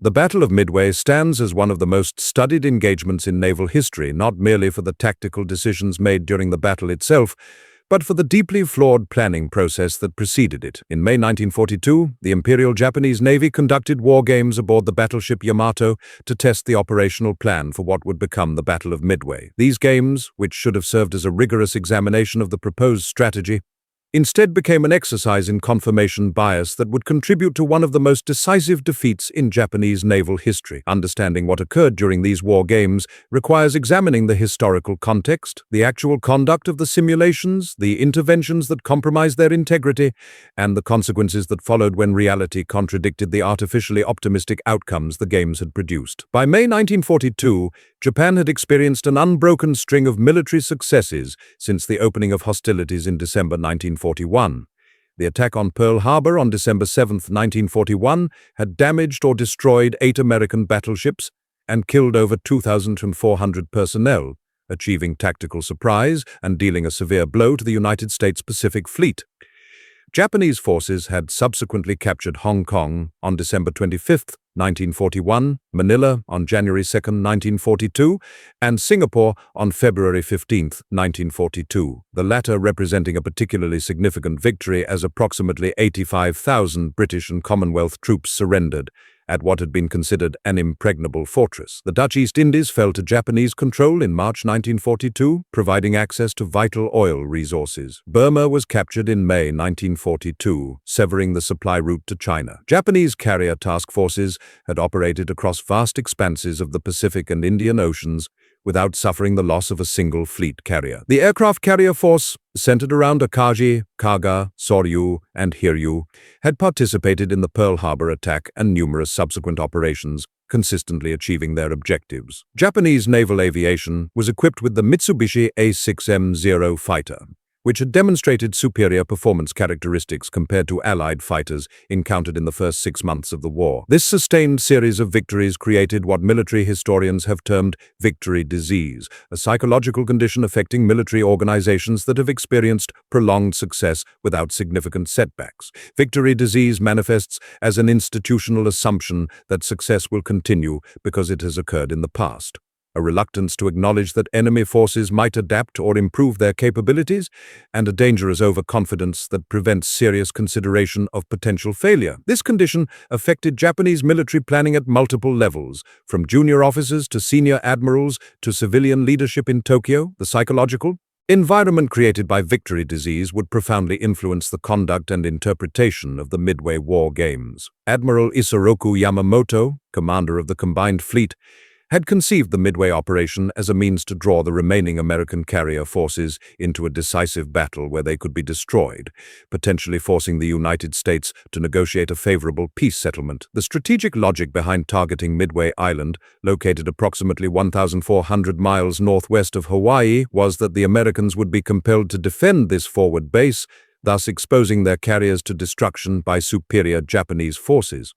The Battle of Midway stands as one of the most studied engagements in naval history, not merely for the tactical decisions made during the battle itself, but for the deeply flawed planning process that preceded it. In May 1942, the Imperial Japanese Navy conducted war games aboard the battleship Yamato to test the operational plan for what would become the Battle of Midway. These games, which should have served as a rigorous examination of the proposed strategy, instead became an exercise in confirmation bias that would contribute to one of the most decisive defeats in Japanese naval history. Understanding what occurred during these war games requires examining the historical context, the actual conduct of the simulations, the interventions that compromised their integrity, and the consequences that followed when reality contradicted the artificially optimistic outcomes the games had produced. By May 1942, Japan had experienced an unbroken string of military successes since the opening of hostilities in December 1941. The attack on Pearl Harbor on December 7, 1941, had damaged or destroyed 8 American battleships and killed over 2,400 personnel, achieving tactical surprise and dealing a severe blow to the United States Pacific Fleet. Japanese forces had subsequently captured Hong Kong on December 25, 1941, Manila on January 2, 1942, and Singapore on February 15, 1942, the latter representing a particularly significant victory as approximately 85,000 British and Commonwealth troops surrendered at what had been considered an impregnable fortress. The Dutch East Indies fell to Japanese control in March 1942, providing access to vital oil resources. Burma was captured in May 1942, severing the supply route to China. Japanese carrier task forces had operated across vast expanses of the Pacific and Indian Oceans without suffering the loss of a single fleet carrier. The aircraft carrier force, centered around Akagi, Kaga, Soryu, and Hiryu, had participated in the Pearl Harbor attack and numerous subsequent operations, consistently achieving their objectives. Japanese naval aviation was equipped with the Mitsubishi A6M0 fighter, which had demonstrated superior performance characteristics compared to Allied fighters encountered in the first 6 months of the war. This sustained series of victories created what military historians have termed victory disease, a psychological condition affecting military organizations that have experienced prolonged success without significant setbacks. Victory disease manifests as an institutional assumption that success will continue because it has occurred in the past, a reluctance to acknowledge that enemy forces might adapt or improve their capabilities, and a dangerous overconfidence that prevents serious consideration of potential failure. This condition affected Japanese military planning at multiple levels, from junior officers to senior admirals to civilian leadership in Tokyo. The psychological environment created by victory disease would profoundly influence the conduct and interpretation of the Midway War Games. Admiral Isoroku Yamamoto, commander of the Combined Fleet, had conceived the Midway operation as a means to draw the remaining American carrier forces into a decisive battle where they could be destroyed, potentially forcing the United States to negotiate a favorable peace settlement. The strategic logic behind targeting Midway Island, located approximately 1,400 miles northwest of Hawaii, was that the Americans would be compelled to defend this forward base, thus exposing their carriers to destruction by superior Japanese forces.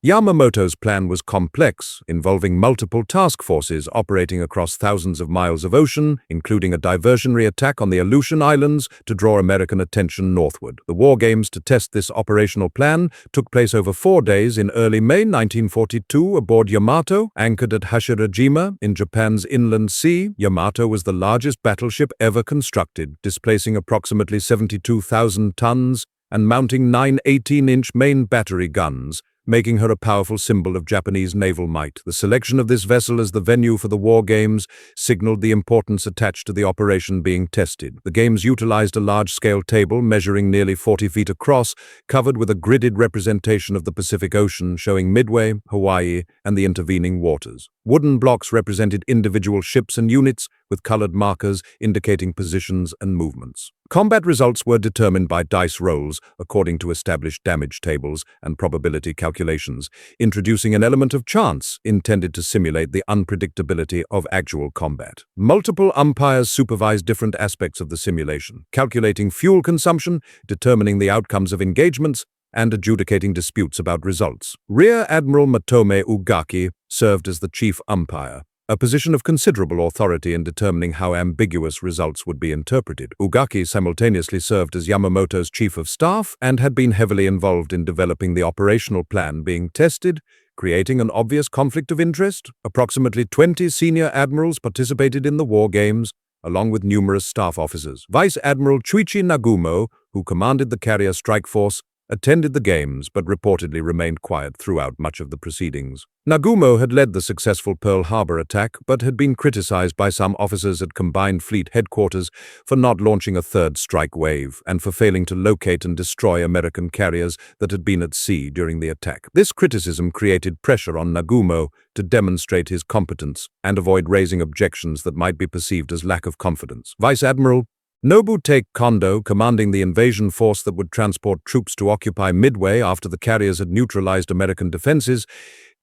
Yamamoto's plan was complex, involving multiple task forces operating across thousands of miles of ocean, including a diversionary attack on the Aleutian Islands to draw American attention northward. The war games to test this operational plan took place over 4 days in early May 1942 aboard Yamato, anchored at Hashirajima in Japan's inland sea. Yamato was the largest battleship ever constructed, displacing approximately 72,000 tons and mounting 9 18-inch main battery guns, making her a powerful symbol of Japanese naval might. The selection of this vessel as the venue for the war games signaled the importance attached to the operation being tested. The games utilized a large-scale table measuring nearly 40 feet across, covered with a gridded representation of the Pacific Ocean showing Midway, Hawaii, and the intervening waters. Wooden blocks represented individual ships and units, with colored markers indicating positions and movements. Combat results were determined by dice rolls according to established damage tables and probability calculations, introducing an element of chance intended to simulate the unpredictability of actual combat. Multiple umpires supervised different aspects of the simulation, calculating fuel consumption, determining the outcomes of engagements, and adjudicating disputes about results. Rear Admiral Matome Ugaki served as the chief umpire, a position of considerable authority in determining how ambiguous results would be interpreted. Ugaki simultaneously served as Yamamoto's chief of staff and had been heavily involved in developing the operational plan being tested, creating an obvious conflict of interest. Approximately 20 senior admirals participated in the war games, along with numerous staff officers. Vice Admiral Chuichi Nagumo, who commanded the carrier strike force, attended the games but reportedly remained quiet throughout much of the proceedings. Nagumo had led the successful Pearl Harbor attack but had been criticized by some officers at Combined Fleet headquarters for not launching a third strike wave and for failing to locate and destroy American carriers that had been at sea during the attack. This criticism created pressure on Nagumo to demonstrate his competence and avoid raising objections that might be perceived as lack of confidence. Vice Admiral Nobutake Kondo, commanding the invasion force that would transport troops to occupy Midway after the carriers had neutralized American defenses,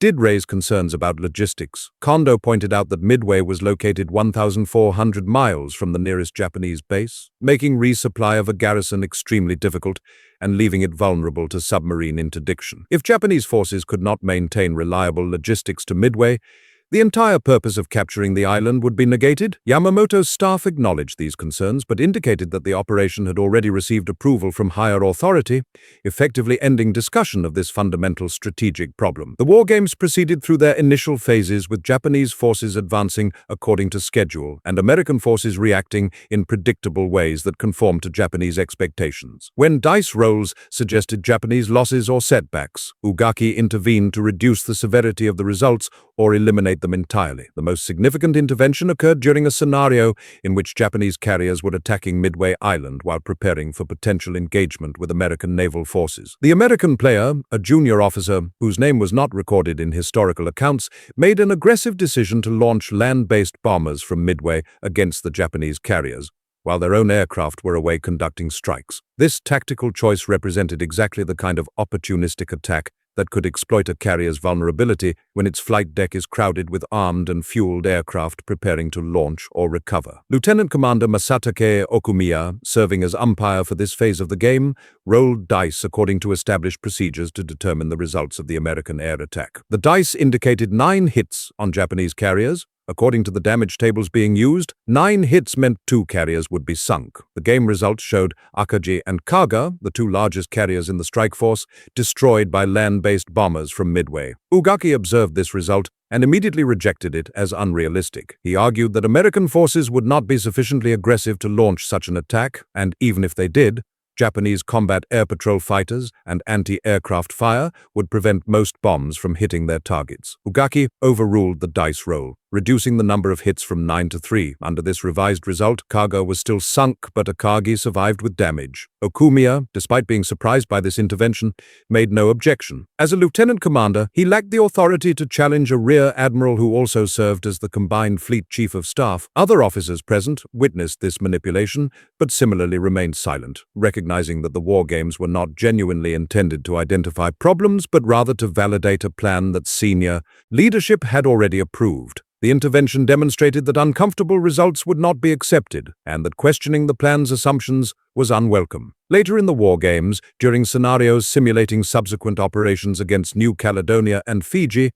did raise concerns about logistics. Kondo pointed out that Midway was located 1,400 miles from the nearest Japanese base, making resupply of a garrison extremely difficult and leaving it vulnerable to submarine interdiction. If Japanese forces could not maintain reliable logistics to Midway, the entire purpose of capturing the island would be negated. Yamamoto's staff acknowledged these concerns but indicated that the operation had already received approval from higher authority, effectively ending discussion of this fundamental strategic problem. The war games proceeded through their initial phases, with Japanese forces advancing according to schedule and American forces reacting in predictable ways that conformed to Japanese expectations. When dice rolls suggested Japanese losses or setbacks, Ugaki intervened to reduce the severity of the results or eliminate them entirely. The most significant intervention occurred during a scenario in which Japanese carriers were attacking Midway Island while preparing for potential engagement with American naval forces. The American player, a junior officer whose name was not recorded in historical accounts, made an aggressive decision to launch land-based bombers from Midway against the Japanese carriers, while their own aircraft were away conducting strikes. This tactical choice represented exactly the kind of opportunistic attack that could exploit a carrier's vulnerability when its flight deck is crowded with armed and fueled aircraft preparing to launch or recover. Lieutenant Commander Masatake Okumiya, serving as umpire for this phase of the game, rolled dice according to established procedures to determine the results of the American air attack. The dice indicated 9 hits on Japanese carriers. According to the damage tables being used, 9 hits meant 2 carriers would be sunk. The game results showed Akaji and Kaga, the 2 largest carriers in the strike force, destroyed by land-based bombers from Midway. Ugaki observed this result and immediately rejected it as unrealistic. He argued that American forces would not be sufficiently aggressive to launch such an attack, and even if they did, Japanese combat air patrol fighters and anti-aircraft fire would prevent most bombs from hitting their targets. Ugaki overruled the dice roll, reducing the number of hits from 9 to 3. Under this revised result, Kaga was still sunk, but Akagi survived with damage. Okumiya, despite being surprised by this intervention, made no objection. As a lieutenant commander, he lacked the authority to challenge a rear admiral who also served as the Combined Fleet Chief of Staff. Other officers present witnessed this manipulation, but similarly remained silent, recognizing that the war games were not genuinely intended to identify problems, but rather to validate a plan that senior leadership had already approved. The intervention demonstrated that uncomfortable results would not be accepted, and that questioning the plan's assumptions was unwelcome. Later in the war games, during scenarios simulating subsequent operations against New Caledonia and Fiji,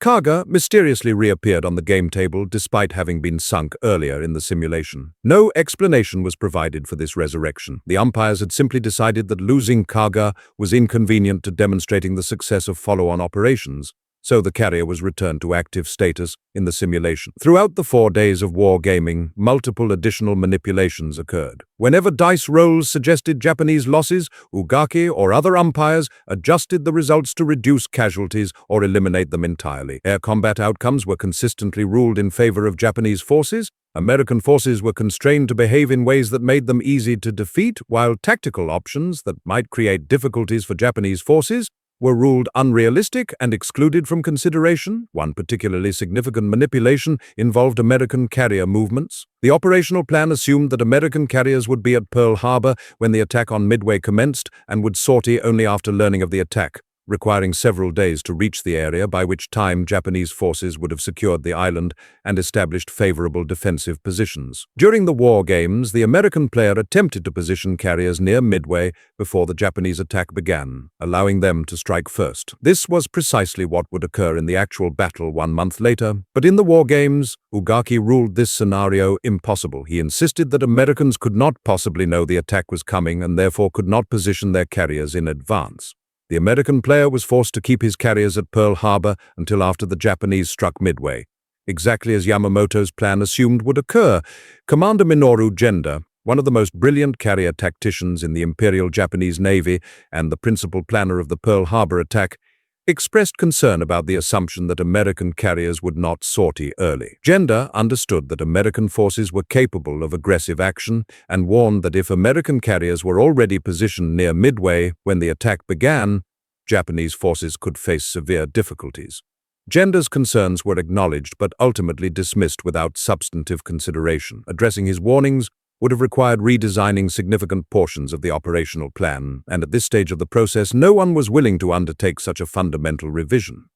Kaga mysteriously reappeared on the game table despite having been sunk earlier in the simulation. No explanation was provided for this resurrection. The umpires had simply decided that losing Kaga was inconvenient to demonstrating the success of follow-on operations, so the carrier was returned to active status in the simulation. Throughout the 4 days of war gaming, multiple additional manipulations occurred. Whenever dice rolls suggested Japanese losses, Ugaki or other umpires adjusted the results to reduce casualties or eliminate them entirely. Air combat outcomes were consistently ruled in favor of Japanese forces. American forces were constrained to behave in ways that made them easy to defeat, while tactical options that might create difficulties for Japanese forces were ruled unrealistic and excluded from consideration. One particularly significant manipulation involved American carrier movements. The operational plan assumed that American carriers would be at Pearl Harbor when the attack on Midway commenced and would sortie only after learning of the attack, requiring several days to reach the area, by which time Japanese forces would have secured the island and established favorable defensive positions. During the war games, the American player attempted to position carriers near Midway before the Japanese attack began, allowing them to strike first. This was precisely what would occur in the actual battle 1 month later, but in the war games, Ugaki ruled this scenario impossible. He insisted that Americans could not possibly know the attack was coming and therefore could not position their carriers in advance. The American player was forced to keep his carriers at Pearl Harbor until after the Japanese struck Midway. Exactly as Yamamoto's plan assumed would occur, Commander Minoru Genda, one of the most brilliant carrier tacticians in the Imperial Japanese Navy and the principal planner of the Pearl Harbor attack, expressed concern about the assumption that American carriers would not sortie early. Genda understood that American forces were capable of aggressive action and warned that if American carriers were already positioned near Midway when the attack began, Japanese forces could face severe difficulties. Genda's concerns were acknowledged but ultimately dismissed without substantive consideration. Addressing his warnings would have required redesigning significant portions of the operational plan, and at this stage of the process, no one was willing to undertake such a fundamental revision.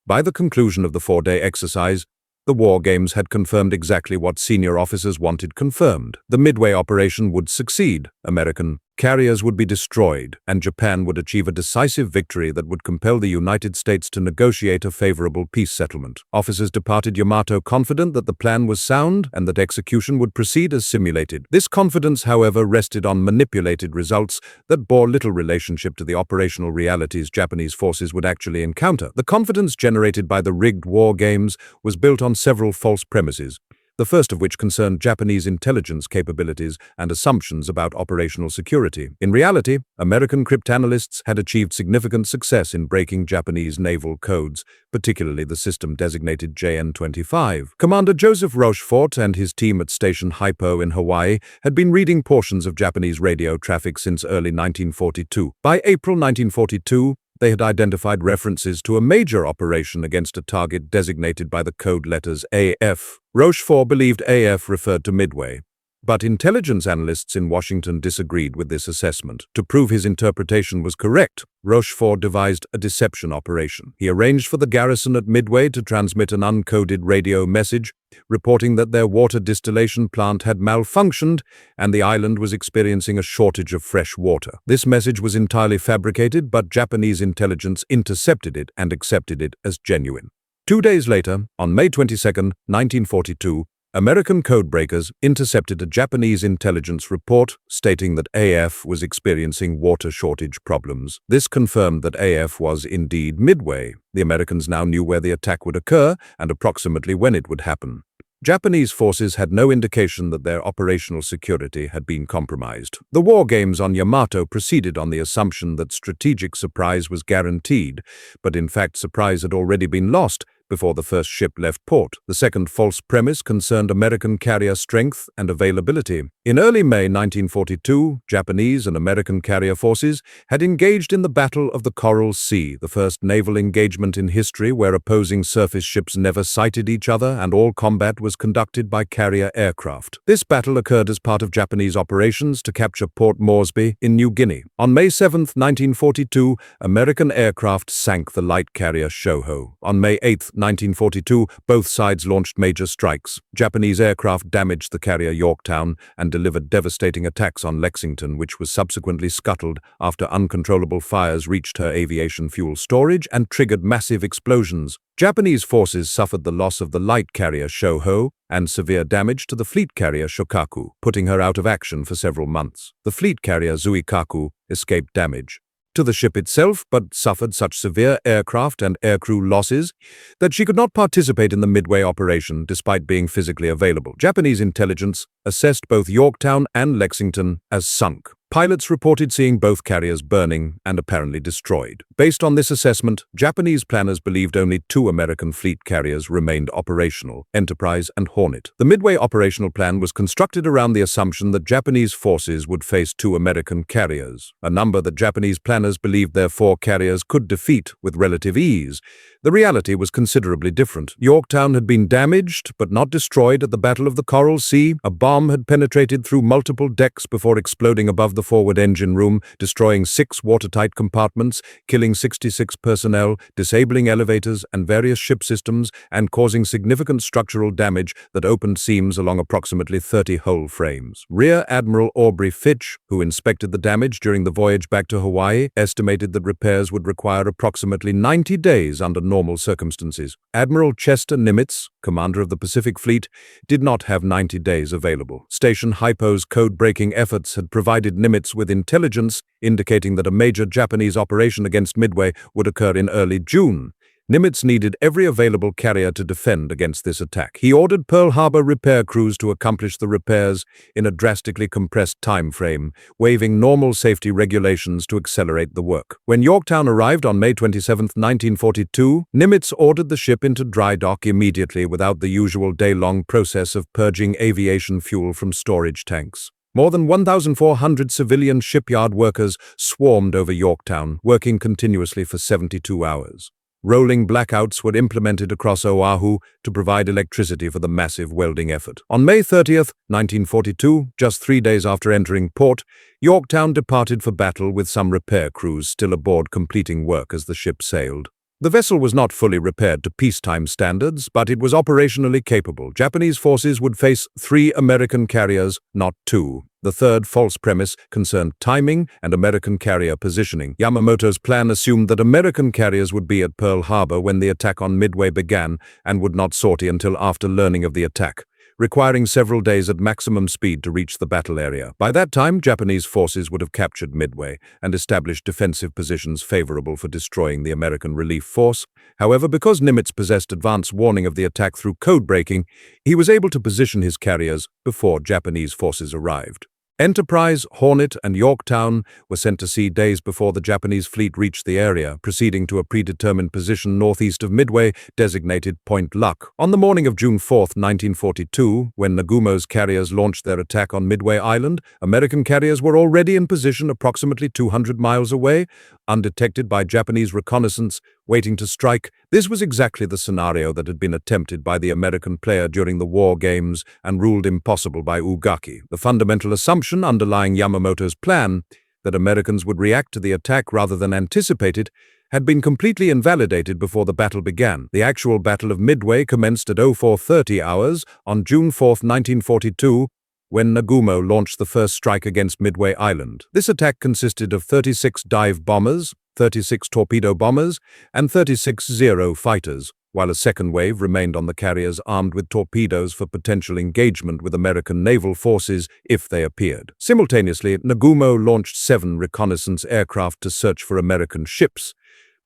By the conclusion of the 4-day exercise, the war games had confirmed exactly what senior officers wanted confirmed. The Midway operation would succeed, American carriers would be destroyed, and Japan would achieve a decisive victory that would compel the United States to negotiate a favorable peace settlement. Officers departed Yamato confident that the plan was sound and that execution would proceed as simulated. This confidence, however, rested on manipulated results that bore little relationship to the operational realities Japanese forces would actually encounter. The confidence generated by the rigged war games was built on several false premises, the first of which concerned Japanese intelligence capabilities and assumptions about operational security. In reality, American cryptanalysts had achieved significant success in breaking Japanese naval codes, particularly the system designated JN-25. Commander Joseph Rochefort and his team at Station Hypo in Hawaii had been reading portions of Japanese radio traffic since early 1942. By April 1942, they had identified references to a major operation against a target designated by the code letters AF. Rochefort believed AF referred to Midway, but intelligence analysts in Washington disagreed with this assessment. To prove his interpretation was correct, Rochefort devised a deception operation. He arranged for the garrison at Midway to transmit an uncoded radio message reporting that their water distillation plant had malfunctioned and the island was experiencing a shortage of fresh water. This message was entirely fabricated, but Japanese intelligence intercepted it and accepted it as genuine. 2 days later, on May 22, 1942, American codebreakers intercepted a Japanese intelligence report stating that AF was experiencing water shortage problems. This confirmed that AF was indeed Midway. The Americans now knew where the attack would occur and approximately when it would happen. Japanese forces had no indication that their operational security had been compromised. The war games on Yamato proceeded on the assumption that strategic surprise was guaranteed, but in fact surprise had already been lost before the first ship left port. The second false premise concerned American carrier strength and availability. In early May 1942, Japanese and American carrier forces had engaged in the Battle of the Coral Sea, the first naval engagement in history where opposing surface ships never sighted each other and all combat was conducted by carrier aircraft. This battle occurred as part of Japanese operations to capture Port Moresby in New Guinea. On May 7, 1942, American aircraft sank the light carrier Shoho. On May 8, 1942, both sides launched major strikes. Japanese aircraft damaged the carrier Yorktown and delivered devastating attacks on Lexington, which was subsequently scuttled after uncontrollable fires reached her aviation fuel storage and triggered massive explosions. Japanese forces suffered the loss of the light carrier Shoho and severe damage to the fleet carrier Shokaku, putting her out of action for several months. The fleet carrier Zuikaku escaped damage to the ship itself, but suffered such severe aircraft and aircrew losses that she could not participate in the Midway operation despite being physically available. Japanese intelligence assessed both Yorktown and Lexington as sunk. Pilots reported seeing both carriers burning and apparently destroyed. Based on this assessment, Japanese planners believed only 2 American fleet carriers remained operational, Enterprise and Hornet. The Midway operational plan was constructed around the assumption that Japanese forces would face 2 American carriers, a number that Japanese planners believed their 4 carriers could defeat with relative ease. The reality was considerably different. Yorktown had been damaged but not destroyed at the Battle of the Coral Sea. A bomb had penetrated through multiple decks before exploding above the forward engine room, destroying 6 watertight compartments, killing 66 personnel, disabling elevators and various ship systems, and causing significant structural damage that opened seams along approximately 30 hull frames. Rear Admiral Aubrey Fitch, who inspected the damage during the voyage back to Hawaii, estimated that repairs would require approximately 90 days under normal circumstances. Admiral Chester Nimitz, commander of the Pacific Fleet, did not have 90 days available. Station Hypo's code-breaking efforts had provided Nimitz Nimitz with intelligence, indicating that a major Japanese operation against Midway would occur in early June. Nimitz needed every available carrier to defend against this attack. He ordered Pearl Harbor repair crews to accomplish the repairs in a drastically compressed time frame, waiving normal safety regulations to accelerate the work. When Yorktown arrived on May 27, 1942, Nimitz ordered the ship into dry dock immediately without the usual day-long process of purging aviation fuel from storage tanks. More than 1,400 civilian shipyard workers swarmed over Yorktown, working continuously for 72 hours. Rolling blackouts were implemented across Oahu to provide electricity for the massive welding effort. On May 30, 1942, just 3 days after entering port, Yorktown departed for battle with some repair crews still aboard completing work as the ship sailed. The vessel was not fully repaired to peacetime standards, but it was operationally capable. Japanese forces would face 3 American carriers, not 2. The third false premise concerned timing and American carrier positioning. Yamamoto's plan assumed that American carriers would be at Pearl Harbor when the attack on Midway began and would not sortie until after learning of the attack, requiring several days at maximum speed to reach the battle area. By that time, Japanese forces would have captured Midway and established defensive positions favorable for destroying the American relief force. However, because Nimitz possessed advance warning of the attack through code breaking, he was able to position his carriers before Japanese forces arrived. Enterprise, Hornet, and Yorktown were sent to sea days before the Japanese fleet reached the area, proceeding to a predetermined position northeast of Midway, designated Point Luck. On the morning of June 4, 1942, when Nagumo's carriers launched their attack on Midway Island, American carriers were already in position approximately 200 miles away, undetected by Japanese reconnaissance, waiting to strike. This was exactly the scenario that had been attempted by the American player during the war games and ruled impossible by Ugaki. The fundamental assumption underlying Yamamoto's plan, that Americans would react to the attack rather than anticipate it, had been completely invalidated before the battle began. The actual Battle of Midway commenced at 0430 hours on June 4, 1942, when Nagumo launched the first strike against Midway Island. This attack consisted of 36 dive bombers, 36 torpedo bombers, and 36 Zero fighters, while a second wave remained on the carriers armed with torpedoes for potential engagement with American naval forces if they appeared. Simultaneously, Nagumo launched 7 reconnaissance aircraft to search for American ships,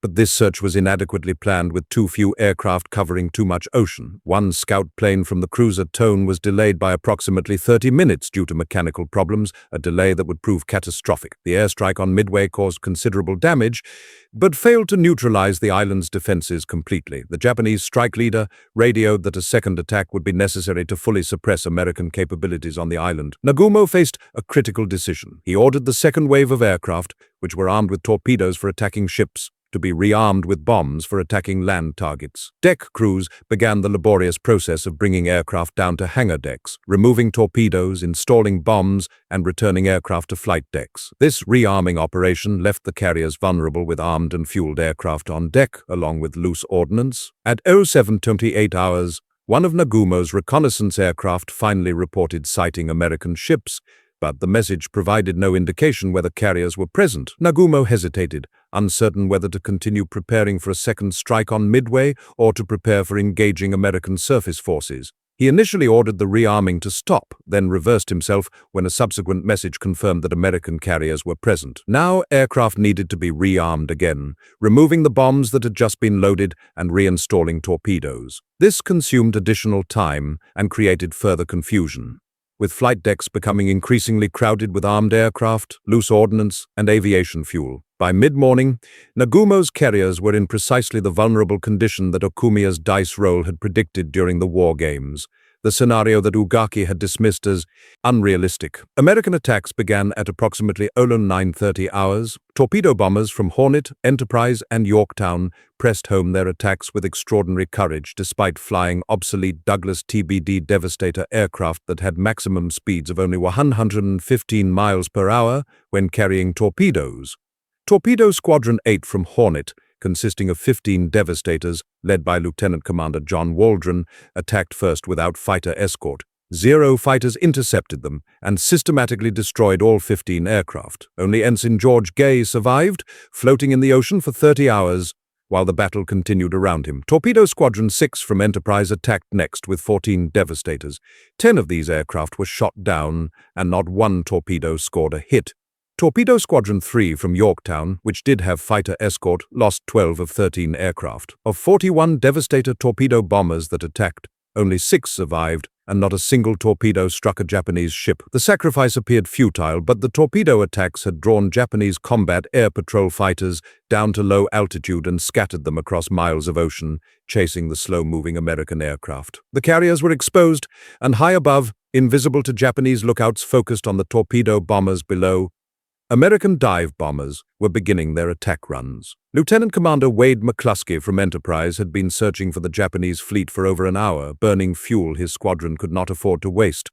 but this search was inadequately planned with too few aircraft covering too much ocean. One scout plane from the cruiser Tone was delayed by approximately 30 minutes due to mechanical problems, a delay that would prove catastrophic. The airstrike on Midway caused considerable damage, but failed to neutralize the island's defenses completely. The Japanese strike leader radioed that a second attack would be necessary to fully suppress American capabilities on the island. Nagumo faced a critical decision. He ordered the second wave of aircraft, which were armed with torpedoes for attacking ships, to be rearmed with bombs for attacking land targets. Deck crews began the laborious process of bringing aircraft down to hangar decks, removing torpedoes, installing bombs, and returning aircraft to flight decks. This rearming operation left the carriers vulnerable with armed and fueled aircraft on deck, along with loose ordnance. At 0728 hours, one of Nagumo's reconnaissance aircraft finally reported sighting American ships, but the message provided no indication whether carriers were present. Nagumo hesitated, uncertain whether to continue preparing for a second strike on Midway or to prepare for engaging American surface forces. He initially ordered the rearming to stop, then reversed himself when a subsequent message confirmed that American carriers were present. Now aircraft needed to be rearmed again, removing the bombs that had just been loaded and reinstalling torpedoes. This consumed additional time and created further confusion, with flight decks becoming increasingly crowded with armed aircraft, loose ordnance, and aviation fuel. By mid-morning, Nagumo's carriers were in precisely the vulnerable condition that Okumiya's dice roll had predicted during the war games, the scenario that Ugaki had dismissed as unrealistic. American attacks began at approximately 0930 hours. Torpedo bombers from Hornet, Enterprise, and Yorktown pressed home their attacks with extraordinary courage despite flying obsolete Douglas TBD Devastator aircraft that had maximum speeds of only 115 miles per hour when carrying torpedoes. Torpedo Squadron 8 from Hornet, consisting of 15 Devastators, led by Lieutenant Commander John Waldron, attacked first without fighter escort. Zero fighters intercepted them and systematically destroyed all 15 aircraft. Only Ensign George Gay survived, floating in the ocean for 30 hours, while the battle continued around him. Torpedo Squadron 6 from Enterprise attacked next with 14 Devastators. 10 of these aircraft were shot down, and not one torpedo scored a hit. Torpedo Squadron 3 from Yorktown, which did have fighter escort, lost 12 of 13 aircraft. Of 41 Devastator torpedo bombers that attacked, only 6 survived, and not a single torpedo struck a Japanese ship. The sacrifice appeared futile, but the torpedo attacks had drawn Japanese combat air patrol fighters down to low altitude and scattered them across miles of ocean, chasing the slow-moving American aircraft. The carriers were exposed, and high above, invisible to Japanese lookouts focused on the torpedo bombers below, American dive bombers were beginning their attack runs. Lieutenant Commander Wade McCluskey from Enterprise had been searching for the Japanese fleet for over an hour, burning fuel his squadron could not afford to waste.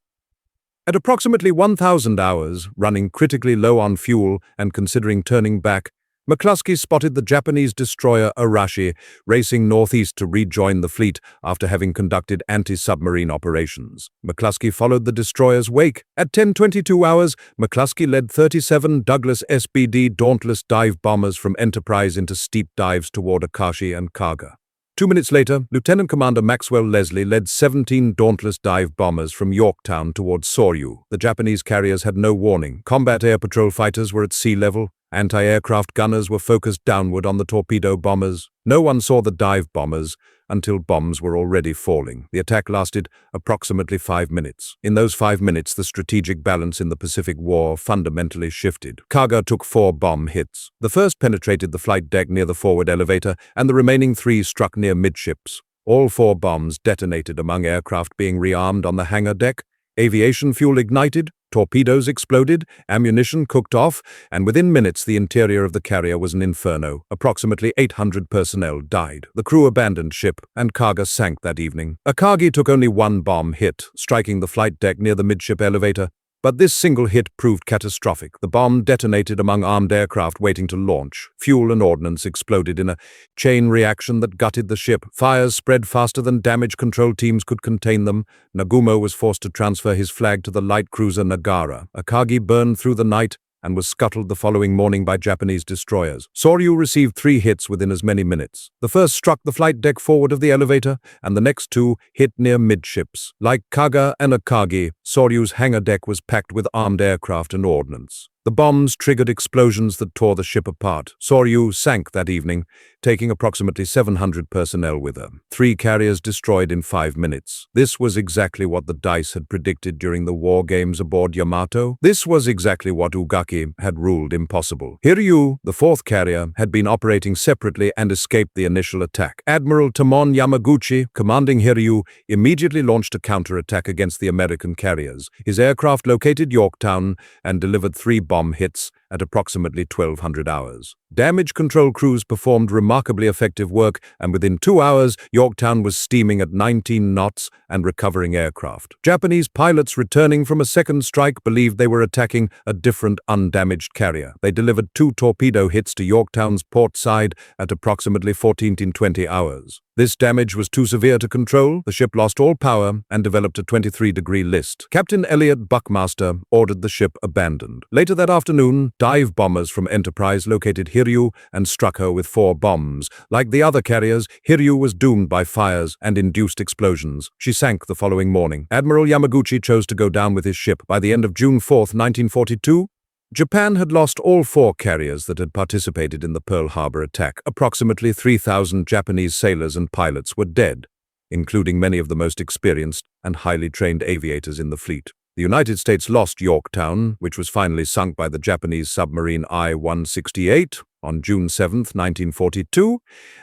At approximately 1,000 hours, running critically low on fuel and considering turning back, McCluskey spotted the Japanese destroyer Arashi racing northeast to rejoin the fleet after having conducted anti-submarine operations. McCluskey followed the destroyer's wake. At 10:22 hours, McCluskey led 37 Douglas SBD Dauntless dive bombers from Enterprise into steep dives toward Akashi and Kaga. 2 minutes later, Lieutenant Commander Maxwell Leslie led 17 Dauntless dive bombers from Yorktown towards Soryu. The Japanese carriers had no warning. Combat air patrol fighters were at sea level. Anti-aircraft gunners were focused downward on the torpedo bombers. No one saw the dive bombers until bombs were already falling. The attack lasted approximately 5 minutes. In those 5 minutes, the strategic balance in the Pacific War fundamentally shifted. Kaga took 4 bomb hits. The first penetrated the flight deck near the forward elevator, and the remaining 3 struck near midships. All 4 bombs detonated among aircraft being rearmed on the hangar deck. Aviation fuel ignited, torpedoes exploded, ammunition cooked off, and within minutes the interior of the carrier was an inferno. Approximately 800 personnel died. The crew abandoned ship, and Kaga sank that evening. Akagi took only 1 bomb hit, striking the flight deck near the midship elevator. But this single hit proved catastrophic. The bomb detonated among armed aircraft waiting to launch. Fuel and ordnance exploded in a chain reaction that gutted the ship. Fires spread faster than damage control teams could contain them. Nagumo was forced to transfer his flag to the light cruiser Nagara. Akagi burned through the night and was scuttled the following morning by Japanese destroyers. Soryu received 3 hits within as many minutes. The first struck the flight deck forward of the elevator, and the next 2 hit near midships. Like Kaga and Akagi, Soryu's hangar deck was packed with armed aircraft and ordnance. The bombs triggered explosions that tore the ship apart. Soryu sank that evening, taking approximately 700 personnel with her. 3 carriers destroyed in 5 minutes. This was exactly what the dice had predicted during the war games aboard Yamato. This was exactly what Ugaki had ruled impossible. Hiryu, the 4th carrier, had been operating separately and escaped the initial attack. Admiral Tamon Yamaguchi, commanding Hiryu, immediately launched a counterattack against the American carriers. His aircraft located Yorktown and delivered 3 bomb hits at approximately 1,200 hours. Damage control crews performed remarkably effective work, and within 2 hours, Yorktown was steaming at 19 knots and recovering aircraft. Japanese pilots returning from a second strike believed they were attacking a different undamaged carrier. They delivered 2 torpedo hits to Yorktown's port side at approximately 14-20 hours. This damage was too severe to control. The ship lost all power and developed a 23-degree list. Captain Elliot Buckmaster ordered the ship abandoned. Later that afternoon, dive bombers from Enterprise located Hiryu and struck her with 4 bombs. Like the other carriers, Hiryu was doomed by fires and induced explosions. She sank the following morning. Admiral Yamaguchi chose to go down with his ship. By the end of June 4, 1942, Japan had lost all 4 carriers that had participated in the Pearl Harbor attack. Approximately 3,000 Japanese sailors and pilots were dead, including many of the most experienced and highly trained aviators in the fleet. The United States lost Yorktown, which was finally sunk by the Japanese submarine I-168 on June 7, 1942,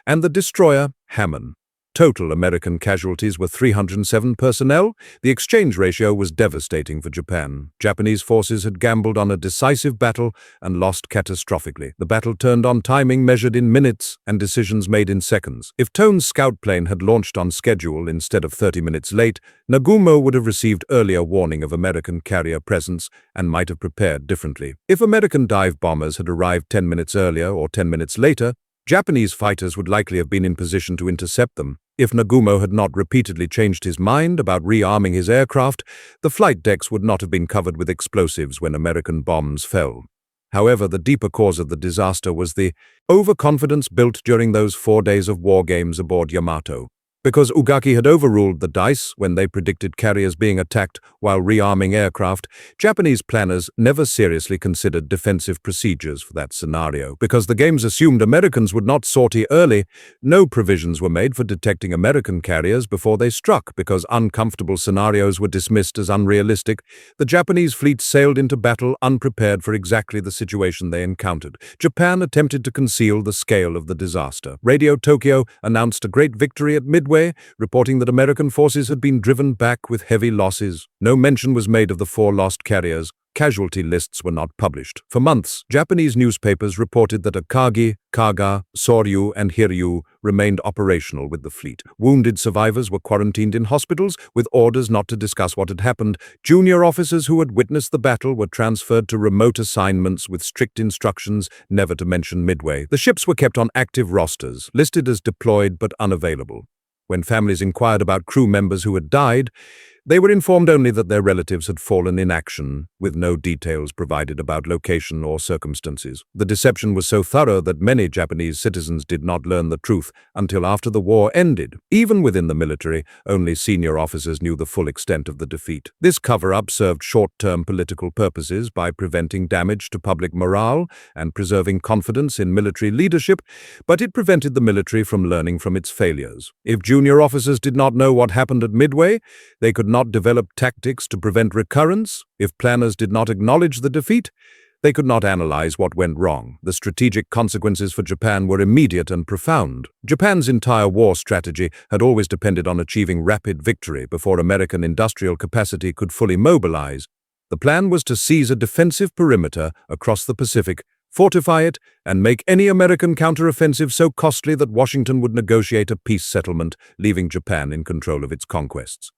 and the destroyer Hamon. Total American casualties were 307 personnel. The exchange ratio was devastating for Japan. Japanese forces had gambled on a decisive battle and lost catastrophically. The battle turned on timing measured in minutes and decisions made in seconds. If Tone's scout plane had launched on schedule instead of 30 minutes late, Nagumo would have received earlier warning of American carrier presence and might have prepared differently. If American dive bombers had arrived 10 minutes earlier or 10 minutes later, Japanese fighters would likely have been in position to intercept them. If Nagumo had not repeatedly changed his mind about rearming his aircraft, the flight decks would not have been covered with explosives when American bombs fell. However, the deeper cause of the disaster was the overconfidence built during those 4 days of war games aboard Yamato. Because Ugaki had overruled the dice when they predicted carriers being attacked while rearming aircraft, Japanese planners never seriously considered defensive procedures for that scenario. Because the games assumed Americans would not sortie early, no provisions were made for detecting American carriers before they struck. Because uncomfortable scenarios were dismissed as unrealistic, the Japanese fleet sailed into battle unprepared for exactly the situation they encountered. Japan attempted to conceal the scale of the disaster. Radio Tokyo announced a great victory at Midway, reporting that American forces had been driven back with heavy losses. No mention was made of the 4 lost carriers. Casualty lists were not published. For months, Japanese newspapers reported that Akagi, Kaga, Soryu, and Hiryu remained operational with the fleet. Wounded survivors were quarantined in hospitals with orders not to discuss what had happened. Junior officers who had witnessed the battle were transferred to remote assignments with strict instructions never to mention Midway. The ships were kept on active rosters, listed as deployed but unavailable. When families inquired about crew members who had died, they were informed only that their relatives had fallen in action, with no details provided about location or circumstances. The deception was so thorough that many Japanese citizens did not learn the truth until after the war ended. Even within the military, only senior officers knew the full extent of the defeat. This cover-up served short-term political purposes by preventing damage to public morale and preserving confidence in military leadership, but it prevented the military from learning from its failures. If junior officers did not know what happened at Midway, they could not develop tactics to prevent recurrence. If planners did not acknowledge the defeat, they could not analyze what went wrong. The strategic consequences for Japan were immediate and profound. Japan's entire war strategy had always depended on achieving rapid victory before American industrial capacity could fully mobilize. The plan was to seize a defensive perimeter across the Pacific, fortify it, and make any American counteroffensive so costly that Washington would negotiate a peace settlement, leaving Japan in control of its conquests.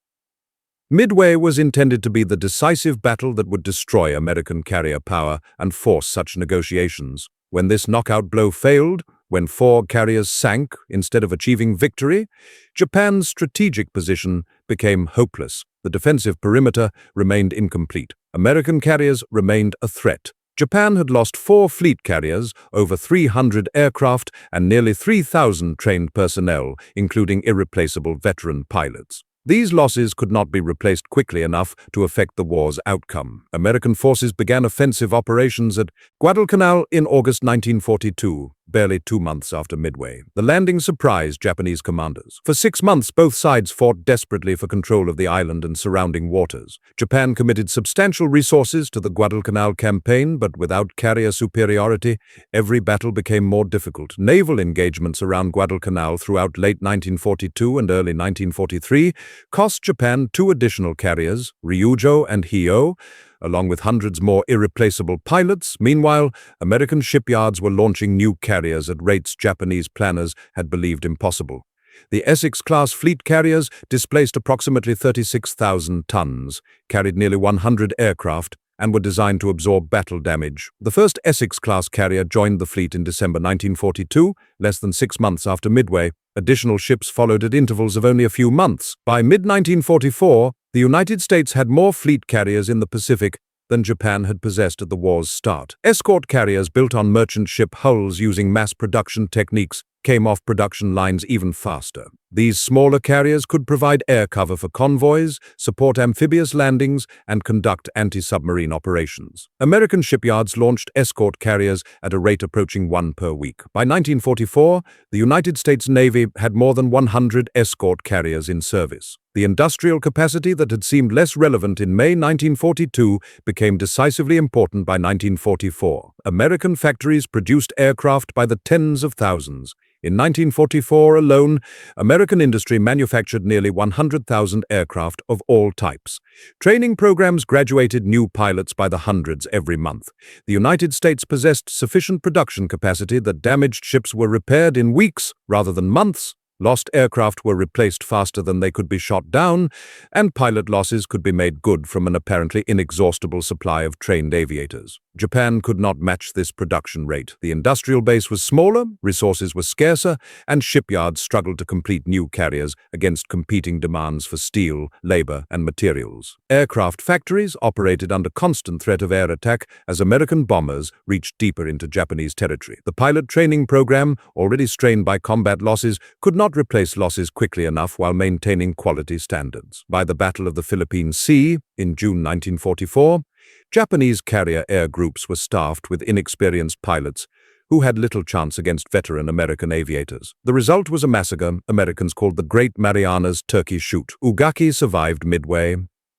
Midway was intended to be the decisive battle that would destroy American carrier power and force such negotiations. When this knockout blow failed, when 4 carriers sank instead of achieving victory, Japan's strategic position became hopeless. The defensive perimeter remained incomplete. American carriers remained a threat. Japan had lost 4 fleet carriers, over 300 aircraft, and nearly 3,000 trained personnel, including irreplaceable veteran pilots. These losses could not be replaced quickly enough to affect the war's outcome. American forces began offensive operations at Guadalcanal in August 1942, barely 2 months after Midway. The landing surprised Japanese commanders. For 6 months, both sides fought desperately for control of the island and surrounding waters. Japan committed substantial resources to the Guadalcanal campaign, but without carrier superiority, every battle became more difficult. Naval engagements around Guadalcanal throughout late 1942 and early 1943 cost Japan 2 additional carriers, Ryujo and Hyo, along with hundreds more irreplaceable pilots. Meanwhile, American shipyards were launching new carriers at rates Japanese planners had believed impossible. The Essex-class fleet carriers displaced approximately 36,000 tons, carried nearly 100 aircraft, and were designed to absorb battle damage. The first Essex-class carrier joined the fleet in December 1942, less than 6 months after Midway. Additional ships followed at intervals of only a few months. By mid-1944, the United States had more fleet carriers in the Pacific than Japan had possessed at the war's start. Escort carriers built on merchant ship hulls using mass production techniques came off production lines even faster. These smaller carriers could provide air cover for convoys, support amphibious landings, and conduct anti-submarine operations. American shipyards launched escort carriers at a rate approaching 1 per week. By 1944, the United States Navy had more than 100 escort carriers in service. The industrial capacity that had seemed less relevant in May 1942 became decisively important by 1944. American factories produced aircraft by the tens of thousands. In 1944 alone, American industry manufactured nearly 100,000 aircraft of all types. Training programs graduated new pilots by the hundreds every month. The United States possessed sufficient production capacity that damaged ships were repaired in weeks rather than months. Lost aircraft were replaced faster than they could be shot down, and pilot losses could be made good from an apparently inexhaustible supply of trained aviators. Japan could not match this production rate. The industrial base was smaller, resources were scarcer, and shipyards struggled to complete new carriers against competing demands for steel, labor, and materials. Aircraft factories operated under constant threat of air attack as American bombers reached deeper into Japanese territory. The pilot training program, already strained by combat losses, could not not replace losses quickly enough while maintaining quality standards. By the Battle of the Philippine Sea in June 1944, Japanese carrier air groups were staffed with inexperienced pilots who had little chance against veteran American aviators. The result was a massacre Americans called the Great Marianas Turkey Shoot. Ugaki survived midway.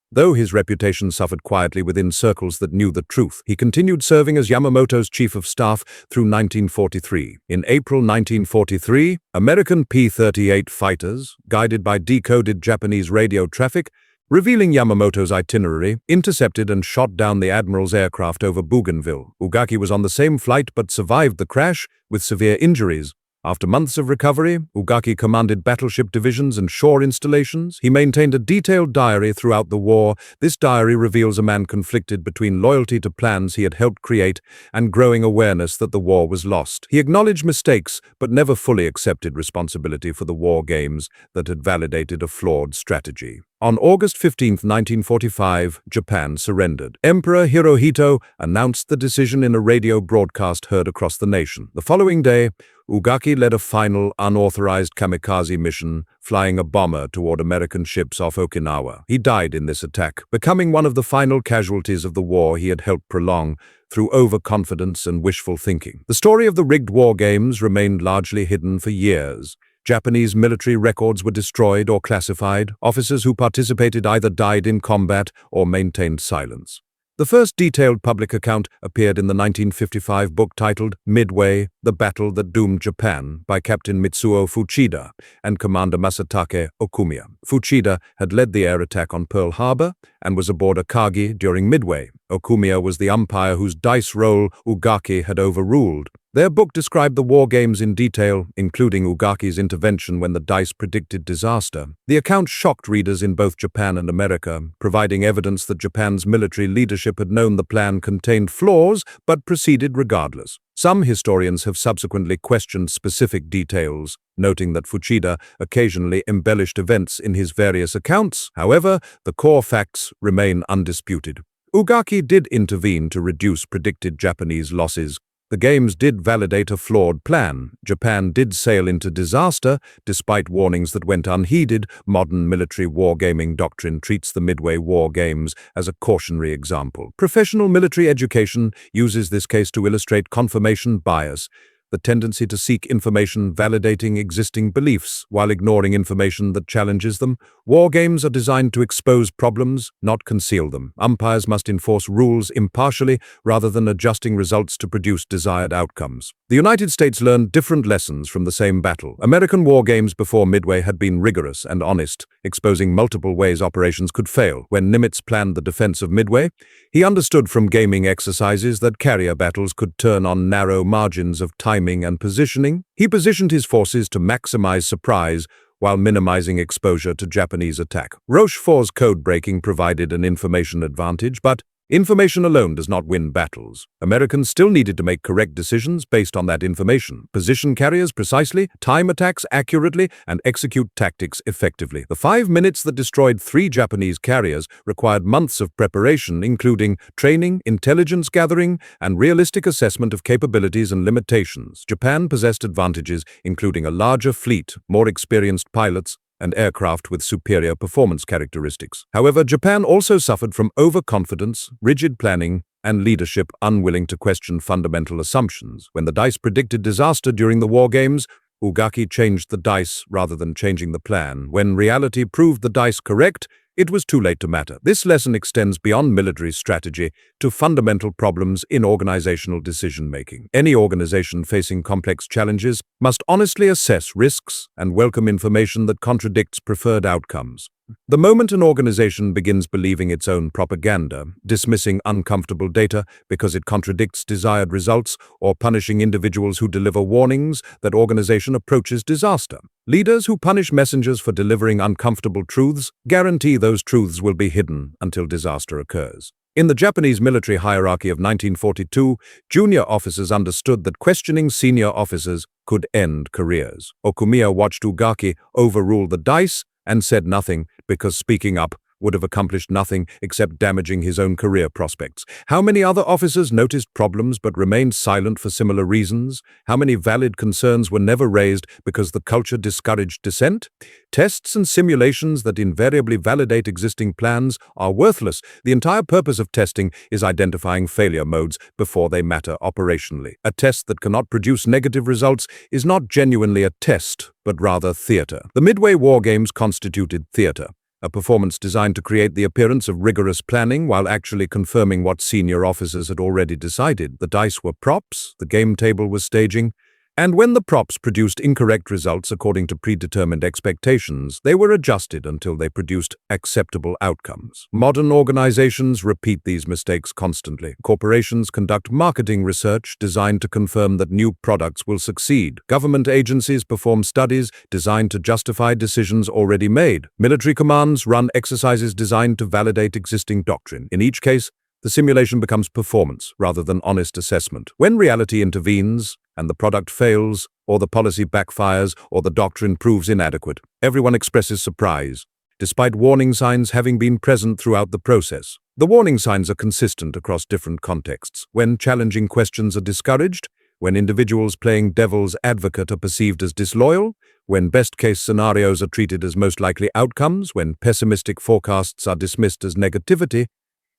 Though his reputation suffered quietly within circles that knew the truth, he continued serving as Yamamoto's chief of staff through 1943. In April 1943, American P-38 fighters, guided by decoded Japanese radio traffic, revealing Yamamoto's itinerary, intercepted and shot down the admiral's aircraft over Bougainville. Ugaki was on the same flight but survived the crash with severe injuries. After months of recovery, Ugaki commanded battleship divisions and shore installations. He maintained a detailed diary throughout the war. This diary reveals a man conflicted between loyalty to plans he had helped create and growing awareness that the war was lost. He acknowledged mistakes, but never fully accepted responsibility for the war games that had validated a flawed strategy. On August 15, 1945, Japan surrendered. Emperor Hirohito announced the decision in a radio broadcast heard across the nation. The following day, Ugaki led a final, unauthorized kamikaze mission, flying a bomber toward American ships off Okinawa. He died in this attack, becoming one of the final casualties of the war he had helped prolong through overconfidence and wishful thinking. The story of the rigged war games remained largely hidden for years. Japanese military records were destroyed or classified. Officers who participated either died in combat or maintained silence. The first detailed public account appeared in the 1955 book titled Midway: The Battle That Doomed Japan by Captain Mitsuo Fuchida and Commander Masatake Okumiya. Fuchida had led the air attack on Pearl Harbor and was aboard a Kagi during Midway. Okumiya was the umpire whose dice roll Ugaki had overruled. Their book described the war games in detail, including Ugaki's intervention when the dice predicted disaster. The account shocked readers in both Japan and America, providing evidence that Japan's military leadership had known the plan contained flaws but proceeded regardless. Some historians have subsequently questioned specific details, noting that Fuchida occasionally embellished events in his various accounts. However, the core facts remain undisputed. Ugaki did intervene to reduce predicted Japanese losses. The games did validate a flawed plan. Japan did sail into disaster, despite warnings that went unheeded. Modern military wargaming doctrine treats the Midway war games as a cautionary example. Professional military education uses this case to illustrate confirmation bias, the tendency to seek information validating existing beliefs while ignoring information that challenges them. War games are designed to expose problems, not conceal them. Umpires must enforce rules impartially rather than adjusting results to produce desired outcomes. The United States learned different lessons from the same battle. American war games before Midway had been rigorous and honest, exposing multiple ways operations could fail. When Nimitz planned the defense of Midway, he understood from gaming exercises that carrier battles could turn on narrow margins of timing and positioning. He positioned his forces to maximize surprise while minimizing exposure to Japanese attack. Rochefort's code-breaking provided an information advantage, but information alone does not win battles. Americans still needed to make correct decisions based on that information, position carriers precisely, time attacks accurately, and execute tactics effectively. The 5 minutes that destroyed 3 Japanese carriers required months of preparation, including training, intelligence gathering, and realistic assessment of capabilities and limitations. Japan possessed advantages, including a larger fleet, more experienced pilots, and aircraft with superior performance characteristics. However, Japan also suffered from overconfidence, rigid planning, and leadership unwilling to question fundamental assumptions. When the dice predicted disaster during the war games, Ugaki changed the dice rather than changing the plan. When reality proved the dice correct, it was too late to matter. This lesson extends beyond military strategy to fundamental problems in organizational decision-making. Any organization facing complex challenges must honestly assess risks and welcome information that contradicts preferred outcomes. The moment an organization begins believing its own propaganda, dismissing uncomfortable data because it contradicts desired results, or punishing individuals who deliver warnings, that organization approaches disaster. Leaders who punish messengers for delivering uncomfortable truths guarantee those truths will be hidden until disaster occurs. In the Japanese military hierarchy of 1942, junior officers understood that questioning senior officers could end careers. Okumiya watched Ugaki overrule the dice and said nothing because speaking up would have accomplished nothing except damaging his own career prospects? How many other officers noticed problems but remained silent for similar reasons? How many valid concerns were never raised because the culture discouraged dissent? Tests and simulations that invariably validate existing plans are worthless. The entire purpose of testing is identifying failure modes before they matter operationally. A test that cannot produce negative results is not genuinely a test, but rather theater. The Midway War Games constituted theater, a performance designed to create the appearance of rigorous planning while actually confirming what senior officers had already decided. The dice were props, the game table was staging, and when the props produced incorrect results according to predetermined expectations, they were adjusted until they produced acceptable outcomes. Modern organizations repeat these mistakes constantly. Corporations conduct marketing research designed to confirm that new products will succeed. Government agencies perform studies designed to justify decisions already made. Military commands run exercises designed to validate existing doctrine. In each case, the simulation becomes performance rather than honest assessment. When reality intervenes, and the product fails, or the policy backfires, or the doctrine proves inadequate, everyone expresses surprise, despite warning signs having been present throughout the process. The warning signs are consistent across different contexts. When challenging questions are discouraged, when individuals playing devil's advocate are perceived as disloyal, when best-case scenarios are treated as most likely outcomes, when pessimistic forecasts are dismissed as negativity,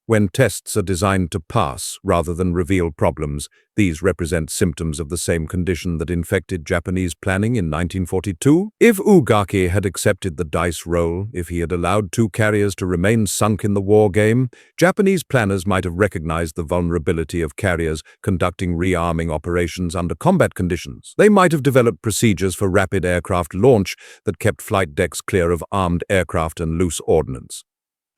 when tests are designed to pass rather than reveal problems, these represent symptoms of the same condition that infected Japanese planning in 1942. If Ugaki had accepted the dice roll, if he had allowed two carriers to remain sunk in the war game, Japanese planners might have recognized the vulnerability of carriers conducting rearming operations under combat conditions. They might have developed procedures for rapid aircraft launch that kept flight decks clear of armed aircraft and loose ordnance.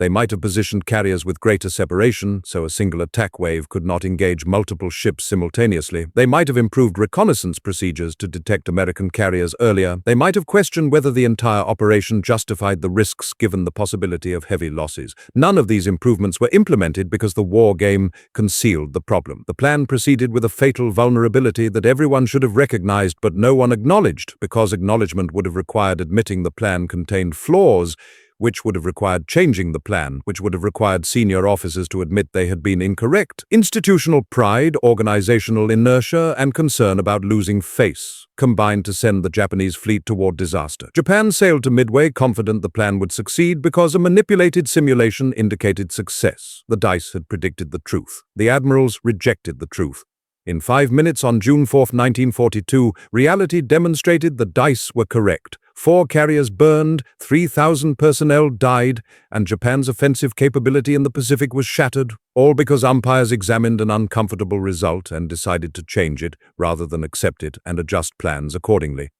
They might have positioned carriers with greater separation, so a single attack wave could not engage multiple ships simultaneously. They might have improved reconnaissance procedures to detect American carriers earlier. They might have questioned whether the entire operation justified the risks given the possibility of heavy losses. None of these improvements were implemented because the war game concealed the problem. The plan proceeded with a fatal vulnerability that everyone should have recognized but no one acknowledged, because acknowledgement would have required admitting the plan contained flaws, which would have required changing the plan, which would have required senior officers to admit they had been incorrect. Institutional pride, organizational inertia, and concern about losing face combined to send the Japanese fleet toward disaster. Japan sailed to Midway confident the plan would succeed because a manipulated simulation indicated success. The dice had predicted the truth. The admirals rejected the truth. In 5 minutes on June 4, 1942, reality demonstrated the dice were correct. 4 carriers burned, 3,000 personnel died, and Japan's offensive capability in the Pacific was shattered, all because umpires examined an uncomfortable result and decided to change it rather than accept it and adjust plans accordingly.